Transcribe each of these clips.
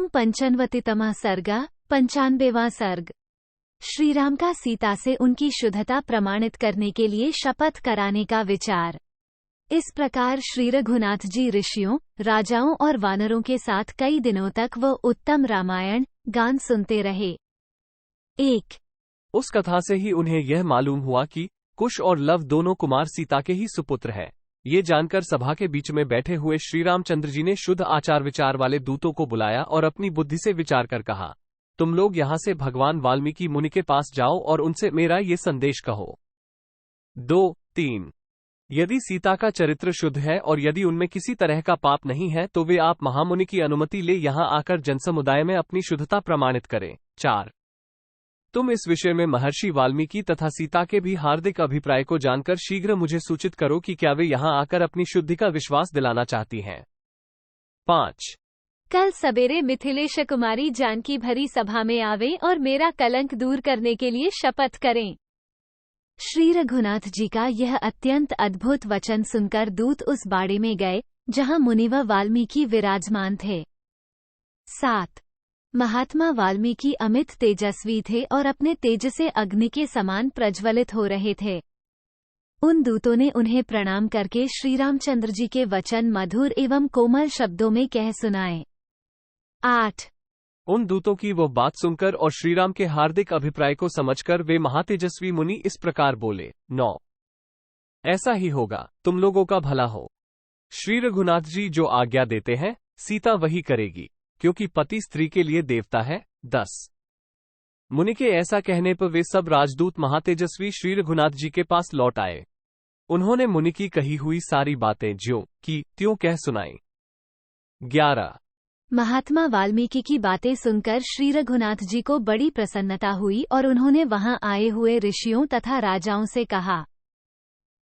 ओम पंचन्वतितमः सर्ग 95वां सर्ग। श्रीराम का सीता से उनकी शुद्धता प्रमाणित करने के लिए शपथ कराने का विचार। इस प्रकार श्री रघुनाथ जी ऋषियों, राजाओं और वानरों के साथ कई दिनों तक वो उत्तम रामायण गान सुनते रहे। एक उस कथा से ही उन्हें यह मालूम हुआ कि कुश और लव दोनों कुमार सीता के ही सुपुत्र हैं। ये जानकर सभा के बीच में बैठे हुए श्री रामचंद्र जी ने शुद्ध आचार विचार वाले दूतों को बुलाया और अपनी बुद्धि से विचार कर कहा, तुम लोग यहाँ से भगवान वाल्मीकि मुनि के पास जाओ और उनसे मेरा ये संदेश कहो। 2-3 यदि सीता का चरित्र शुद्ध है और यदि उनमें किसी तरह का पाप नहीं है तो वे आप महामुनि की अनुमति ले यहाँ आकर जनसमुदाय में अपनी शुद्धता प्रमाणित करें। 4 तुम इस विषय में महर्षि वाल्मीकि तथा सीता के भी हार्दिक अभिप्राय को जानकर शीघ्र मुझे सूचित करो कि क्या वे यहाँ आकर अपनी शुद्धि का विश्वास दिलाना चाहती हैं। 5 कल सवेरे मिथिलेश कुमारी जानकी भरी सभा में आवे और मेरा कलंक दूर करने के लिए शपथ करें। श्री रघुनाथ जी का यह अत्यंत अद्भुत वचन सुनकर दूत उस बाड़े में गए जहाँ मुनि व वाल्मीकि विराजमान थे। 7 महात्मा वाल्मीकि अमित तेजस्वी थे और अपने तेज से अग्नि के समान प्रज्वलित हो रहे थे। उन दूतों ने उन्हें प्रणाम करके श्री रामचंद्र जी के वचन मधुर एवं कोमल शब्दों में कह सुनाए। 8 उन दूतों की वो बात सुनकर और श्रीराम के हार्दिक अभिप्राय को समझकर वे महातेजस्वी मुनि इस प्रकार बोले। 9 ऐसा ही होगा, तुम लोगों का भला हो। श्री रघुनाथ जी जो आज्ञा देते हैं सीता वही करेगी, क्योंकि पति स्त्री के लिए देवता है। 10 मुनि के ऐसा कहने पर वे सब राजदूत महातेजस्वी श्री रघुनाथ जी के पास लौट आए। उन्होंने मुनि की कही हुई सारी बातें ज्यों की त्यों कह सुनाई। 11 महात्मा वाल्मीकि की बातें सुनकर श्री रघुनाथ जी को बड़ी प्रसन्नता हुई और उन्होंने वहां आए हुए ऋषियों तथा राजाओं से कहा।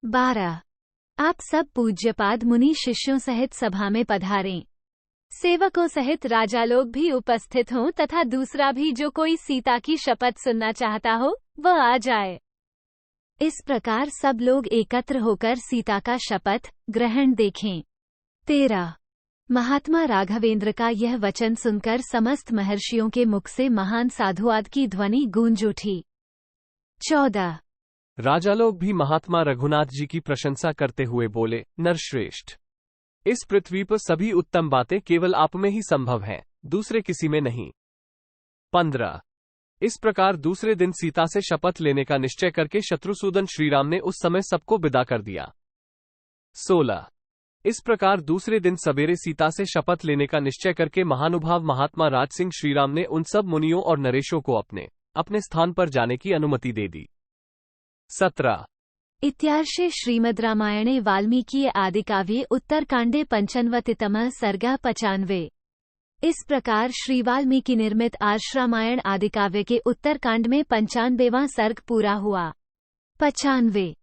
12 आप सब पूज्यपाद मुनि शिष्यों सहित सभा में पधारें। सेवकों सहित राजा लोग भी उपस्थित हों तथा दूसरा भी जो कोई सीता की शपथ सुनना चाहता हो वह आ जाए। इस प्रकार सब लोग एकत्र होकर सीता का शपथ ग्रहण देखें। 13 महात्मा राघवेंद्र का यह वचन सुनकर समस्त महर्षियों के मुख से महान साधुवाद की ध्वनि गूंज उठी। 14 राजा लोग भी महात्मा रघुनाथ जी की प्रशंसा करते हुए बोले, नरश्रेष्ठ, इस पृथ्वी पर सभी उत्तम बातें केवल आप में ही संभव हैं, दूसरे किसी में नहीं। 15 इस प्रकार दूसरे दिन सीता से शपथ लेने का निश्चय करके शत्रुसूदन श्रीराम ने उस समय सबको विदा कर दिया। 16 इस प्रकार दूसरे दिन सवेरे सीता से शपथ लेने का निश्चय करके महानुभाव महात्मा राज सिंह श्रीराम ने उन सब मुनियों और नरेशों को अपने अपने स्थान पर जाने की अनुमति दे दी। 17 इत्यार्षे श्रीमद् रामायणे वाल्मीकि आदिकाव्ये उत्तरकांडे पंचन्वतितमः सर्गः 95। इस प्रकार श्री वाल्मीकि निर्मित आर्ष रामायण आदिकाव्य के उत्तरकांड में 95वां सर्ग पूरा हुआ। 95